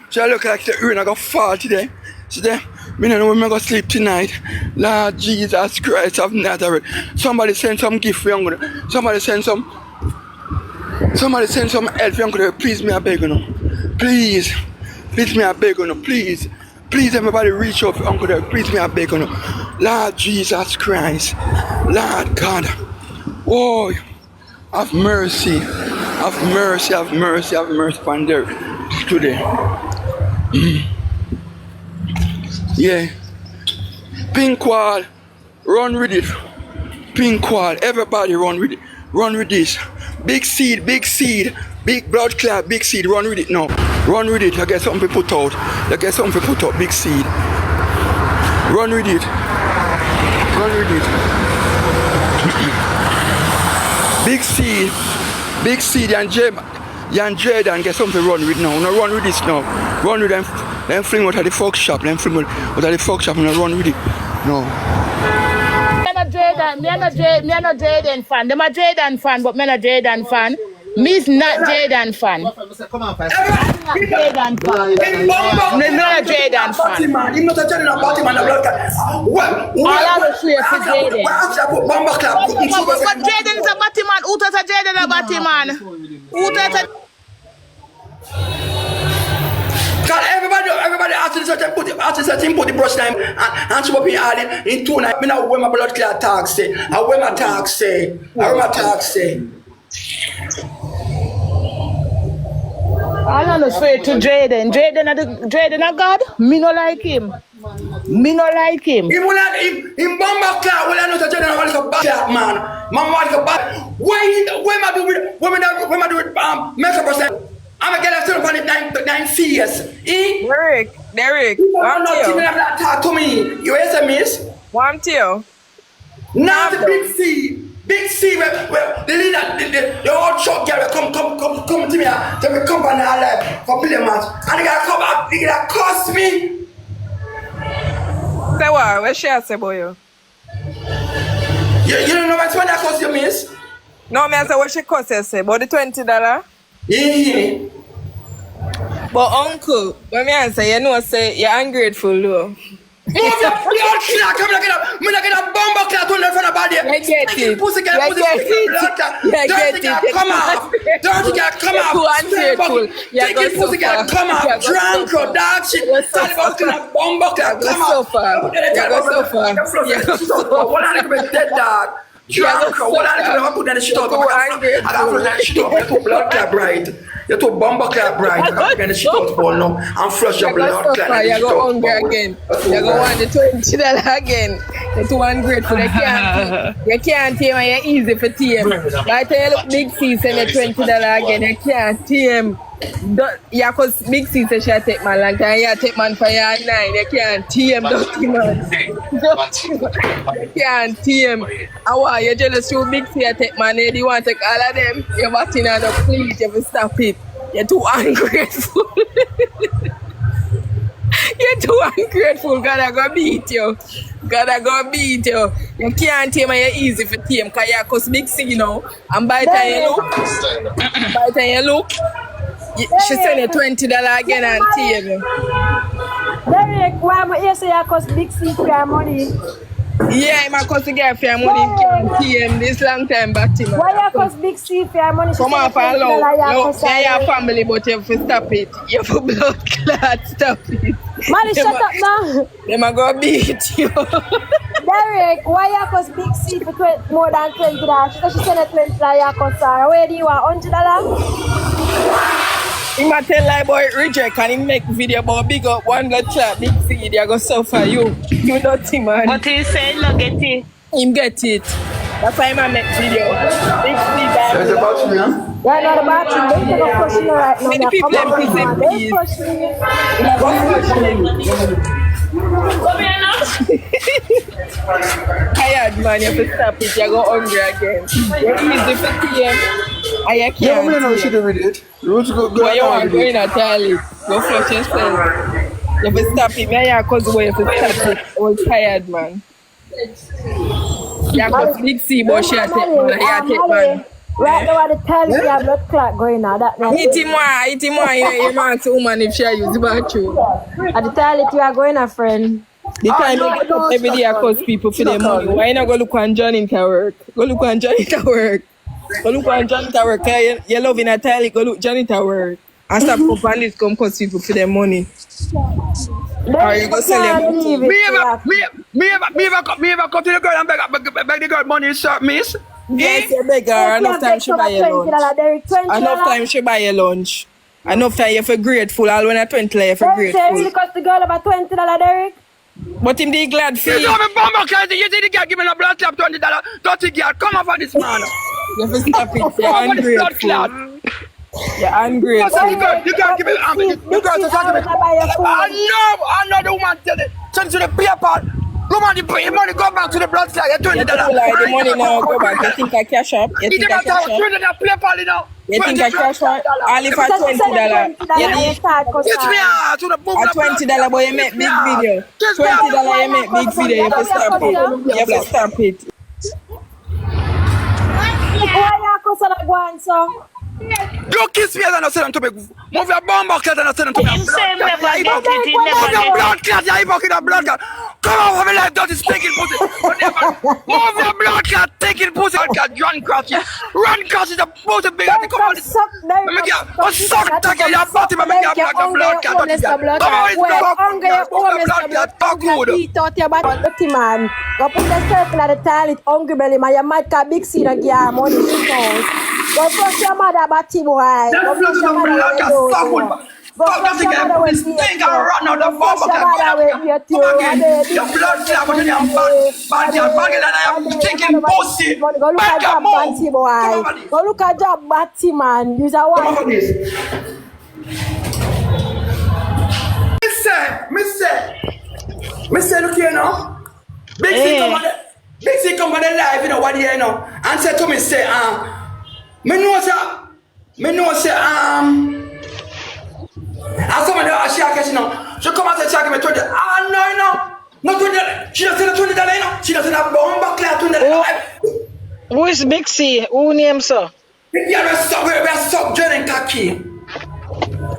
So I look like the rain I got fall today. So then, me don't know when I'm going to sleep tonight. Lord Jesus Christ of Nazareth. Somebody send some gift for you. Somebody send some help for you. Please me I beg you. Please. Please me I beg you. Please. Please everybody reach out for Uncle Derrick. Please me I beg you. Lord Jesus Christ. Lord God. Oh, have mercy. Have mercy. Have mercy. Have mercy upon Derrick today. Yeah. Pink wall. Run with it. Pink wall. Everybody run with it. Run with this. Big seed. Big seed. Big blood clot. Big seed. Run with it now. Run with it. I get something to put out. I get something to put out. Big seed. Run with it. Run with it. Big seed. Big seed and Jaden get something to run with now. No run with this now. Run with them. Then fling out of the folk shop. Then fling out of the folk shop and run with it. No. Me no Jaden fan. Them a Jaden fan, but me no Jaden fan. Me's not Jaden fan. Come on, Jaden fan. Me not Jaden fan. He's not a Jaden Batman. All I will swear for Jaden. But Jaden is a Batman. Who does a Jaden a Batman? Who does a... God, everybody after the put the brush time and she up in all in 2 nights. Me now wear my blood clot taxi. I wear my taxi. All I'm afraid to Jaden. Jaden a God. Me no like him. Him bomba cloud. Well, I know that Jaden want to back cloud, man. Man want to back. Why am I do it? Make a percent. I'm gonna get a certain point 9 years. Derrick, want you. Talk to me. You SMS? Want you? Now the big C, well, the leader, the old shop girl, come to me, to me company alive for play match, and they gotta come up, they gotta cost me. Say what? What she say about you? You don't know what's when that cost you, miss? No, me I say what she cost you say, about the $20? Yeah. But uncle, when me I say, you know, say you're ungrateful though. You not get a bomb clock on the front of body. I get it. Pussy Come off. Dirty girl, come off. Take it, pussy girl, come off. Drunk, dog shit. Bomb clock, come off. You go so far. What are you dead dog? Drunk, what are you put that shit up? I got put that shit up. You put blood clot right. You took bomber clap right. I got to shit out for now and flush your blood clot. You go hungry again. You go want the $20 again. You're too ungrateful. You can't tame and you're easy for tame. By the time you look Big C send you $20 again, you can't tame. Yeah, because Big C says she'll take man long time. You take man for your 9. You can't tame dirty man. You can't tame. How you jealous to Big C take man? You want to take all of them? You're batting on the please. You have to stop it. You're too ungrateful. You're too ungrateful. God, I go beat you. You can't tame and you're easy for tame because you're cause Big C, you know. And by the time you look, she send you $20 again and tame you. Derrick, why am I say you cost Big C for your money? Yeah, I'm a to get for your money TM this long time back to me. Why you cost Big C for your money? Come on, follow. No, you're your family, but you have to stop it. You have to blood clot, stop it. Money, shut up now. Them are going to beat you. Derrick, why you cost Big C for more than $20? She said she sent you $20 you cost her. Where do you want? $100? He might tell like boy reject and he make video about big up one blood clot, Big C, they are going to suffer you. You dirty man. But he said, look, get it. Him get it. That's why I make video. Big C, that's about me, huh? Why not about you? They take a question right now. Many people them prison, please. Tired man, you have to stop it. You go hungry again. You're easy for TM. And you can't. Yeah, we know we should have read it. But you want to go in a toilet. Go flush yourself. You have to stop it. Me and your cousin boy, you have to stop it. I was tired man. You have to Big C, but she take man. Right now, the tell you have blood clot going on. That means Eat him more. You ask a woman if she use the bathroom. at the toilet you are going, a friend. The time you get up every day, I cost people for their money. Why not go look on Johnny to work? Go look on Johnny to work. Go look on Johnny to work. You love in a toilet, go look Johnny to work. And stop up and this come cost people for their money. Or you go sell them. Me ever come to the girl and beg the girl money, sir, miss? Yes, you beg her. Enough time she buy your lunch. Enough time she buy your lunch. Enough time you feel grateful. All when I 20 you feel Derrick, grateful. really cost the girl about $20, Derrick? But him be glad for You you. know me bomber class, you see the girl give me a blood clot $20. Dirty girl, come off of this man. You have to stop it. You're Come on, this blood ungrateful. clot. You're ungrateful. You can't give me you can't just give me. I know the woman tell it. Send to the paper. Come on, the money go back to the blood clot. You $20. think like the money now go back. You think I cash up? You He think I never cash talk up? $20 paper, you know. You think I cash up? All if at $20. Kiss me out to the book. At $20, boy, you make big video. $20, you make big video. You have to stop it. You have to stop it. Why you cuss on that one, so? You kiss me and I say them to me. Move your bomb clot and I say them to me. Him say him never get it, he Move never your get it. blood clot, you hypocrite blood clot. Come on, have a life, dirty stinking pussy. Move your blood clot, taking pussy. Run cross you. Run cross is the most big. Come on, Suck, Derrick. suck that girl, your body, but make your blood clot. Come on, it's blood clot, talk good. Eat out your body, dirty man. Go put the circle at the toilet, hungry belly, man. Your mad cat big seed and give her money, she knows. Go flush your mother, batty boy. Go flush your mother with you. Go flush your mother with you. Flush your mother with you. Your blood clot, but you're bad, you're bad, and I'm taking pussy. Go look at job, batty boy. Go look at job, batty man. Use a wife. Mister, look here now. Big C come on the live, you know what you know, and said to me, say, me know, say, and somebody she catch, you know, she come and say, check me $20. No, $20. She doesn't $20, you know. She doesn't have bomb clear $20. Who is Big C? Who name sir? The girl we are so Jaden Kaki.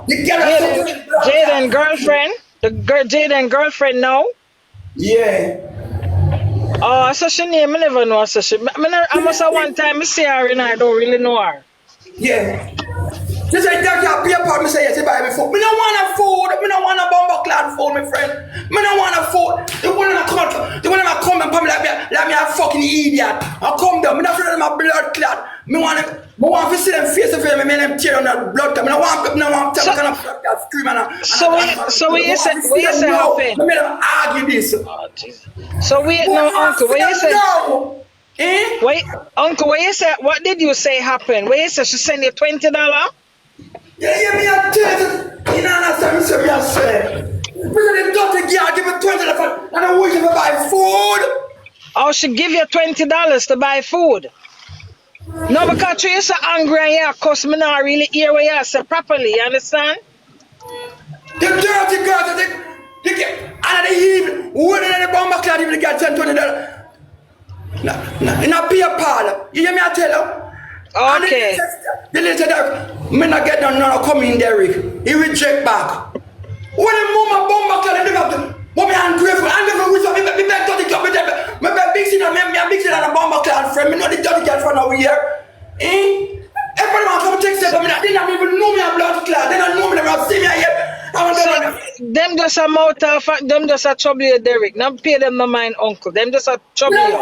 The girl Jaden girlfriend? The Jaden girlfriend now? Yeah. Oh, so she name, I never know so she. I must have one time I see her and I don't really know her. Yeah. She said, that you pay for me, say, yes, you buy me food. Me don't want a food. Me don't want a bomber clad food, my friend. Me don't want a food. They want to come and like me a fucking idiot. I come down. Me not afraid of my blood clot. Me want to see them face to face. Me make them tear on that blood clot. Me don't want to tell them kind of scream and So what you say happen? Me make them argue this. Oh, Jesus. So wait, no, uncle, what you say? Eh? Wait, uncle, what you say? What did you say happened? What you say? She send you $20? Yeah, me a tell you. You know understand me, I say. Because the daughter girl give me $20 and I wish to buy food. Oh, she give you $20 to buy food? No, because you're so angry and you cuss me not really hear what you say properly, you understand? The dirty girl, they get, and they even, when they bomb cloud, even get $10, $20. In a beer parlor. You hear me, I tell you? Okay. The little Derrick, me not get down now, come in Derrick. He reject back. When the mama bomb cloud, they have to, mommy, I'm grateful. I never wish me back to the club. Me big sin and me big sin and a bomb cloud friend. Me know the dirty girl from over here. Eh? Everybody want to come take steps. They don't even know me a blood clot. They don't know me. They don't see me yet. So, them just a mouth of, them just a trouble you, Derrick. Not pay them no mind, uncle. Them just a trouble you. Them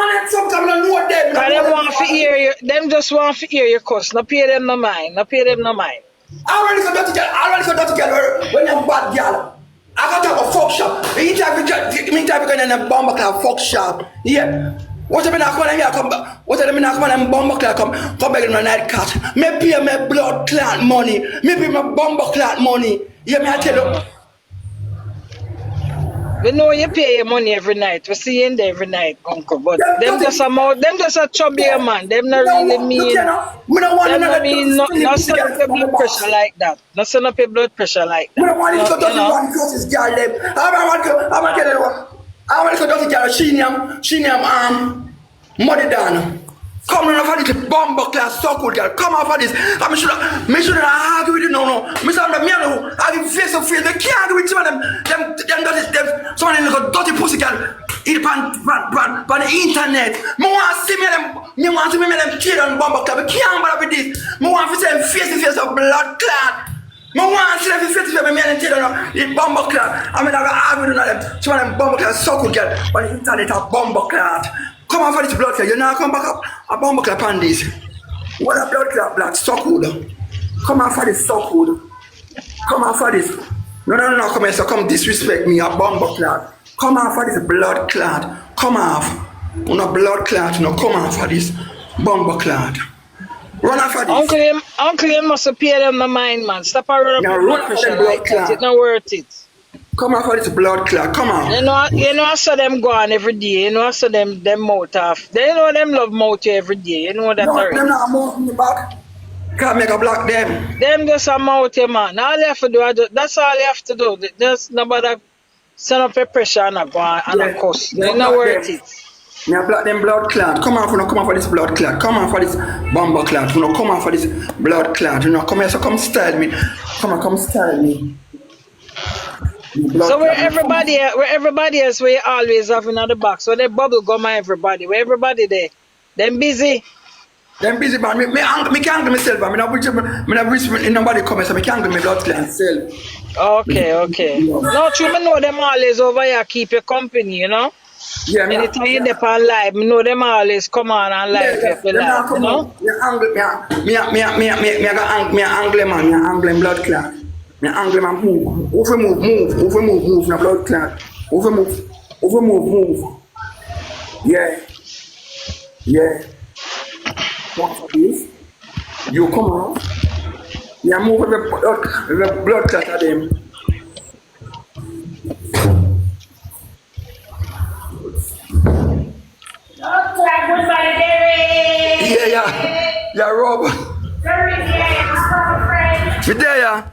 want to hear you. Them just want to hear you cuss. Not pay them no mind. Not pay them no mind. I already got dirty girl when you're bad girl. I got to have a fuck shop. Me type of going in a bomb clot fuck shop. Yeah. What I mean, I come here, come back. What I mean, I come and bomb clot come back in my night cat. Me pay my blood clot money. Me pay my bomb clot money. Yeah, me I tell you. We know you pay your money every night. We see you in there every night, uncle. But them just a mouth, them just a trouble you, man. Them not really mean. Them not mean not send up your blood pressure like that. Not send up your blood pressure like that. I want to go to girl. She name Muddy Dana. Come on off of this bomb class so good, girl. Come off of this. I me should argue with you, no. Me say me I face to face. They can't do it. Some of them some of them little dirty pussy girl. Eat pan the internet. Me want to see them kill on bomb class. We can't bother with this. Me want to see them face to face of blood clot. Me want to see them face to face of me and tell them the bomb clot. I mean I got argue with them. Some of them bomb class so good, girl. On the internet a bomb clot. Come on for this blood clot. You know come back up a bomb clot on this. What a blood clot black so good. Come on for this so good. Come on for this. No, come here, so come disrespect me, a bomb clot. Come on for this blood clot. Come off. No blood clot, no come on for this bomb clot. Run off for this. Uncle, you must pay them the mind, man. Stop around run pressure like that. It's not worth it. Come on for this blood clot. Come on. You know I saw them go on every day. You know I saw them mouth off. They know them love mouth you every day. You know that already. Them not mouth me back. Can't make a block them. Them just a mouth you, man. All you have to do, that's all you have to do. Just nobody send up a pressure and a go on and a cuss. They're not worth it. Me block them blood clot. Come on for this blood clot. Come on for this bomb clot. You know, come on for this blood clot. You know, come here, so come style me. Come style me. So where everybody else, we always have in the box. Where they bubble gum and everybody. Where everybody there. Them busy. Them busy, man. Me can't do myself, man. Me not wish nobody come, so me can't do my blood clot myself. Okay. No, true, me know them always over here keep you company, you know? Yeah, anytime you dip on live, me know them always come on and live you live, you know? Me angle, man. Me angle blood clot. Me angle, man. Move. Move. Na blood clot. Move. Yeah. What for this? You come on. Yeah, move with the blood clot at them. Goodbye, Derrick. Yeah, Rob. Derrick, yeah, Me there, yeah.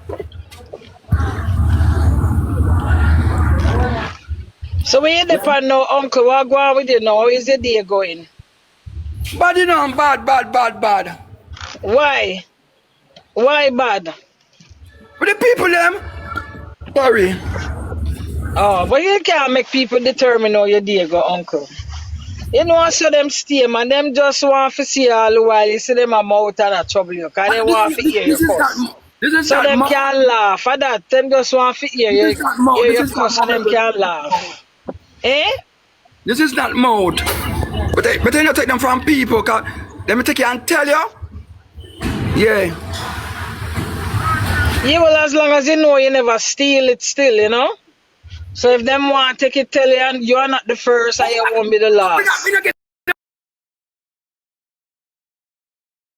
So when you depend now, Uncle, what go on with you now? How is the day going? Bad, you know, bad. Why? Why bad? With the people, them. Sorry. Oh, but you can't make people determine how your day go, Uncle. You know, I saw them stay, man. Them just want to see all the while. You see them a mouth and a trouble you. Because they want to hear your cuss. So them can't laugh at that. Them just want to hear your cuss so them can't laugh. Eh? This is not mouth. But they don't take them from people. Cause let me take you and tell you. Yeah, well, as long as you know you never steal it still, you know? So if them want to take it, tell you, and you are not the first and you won't be the last. We not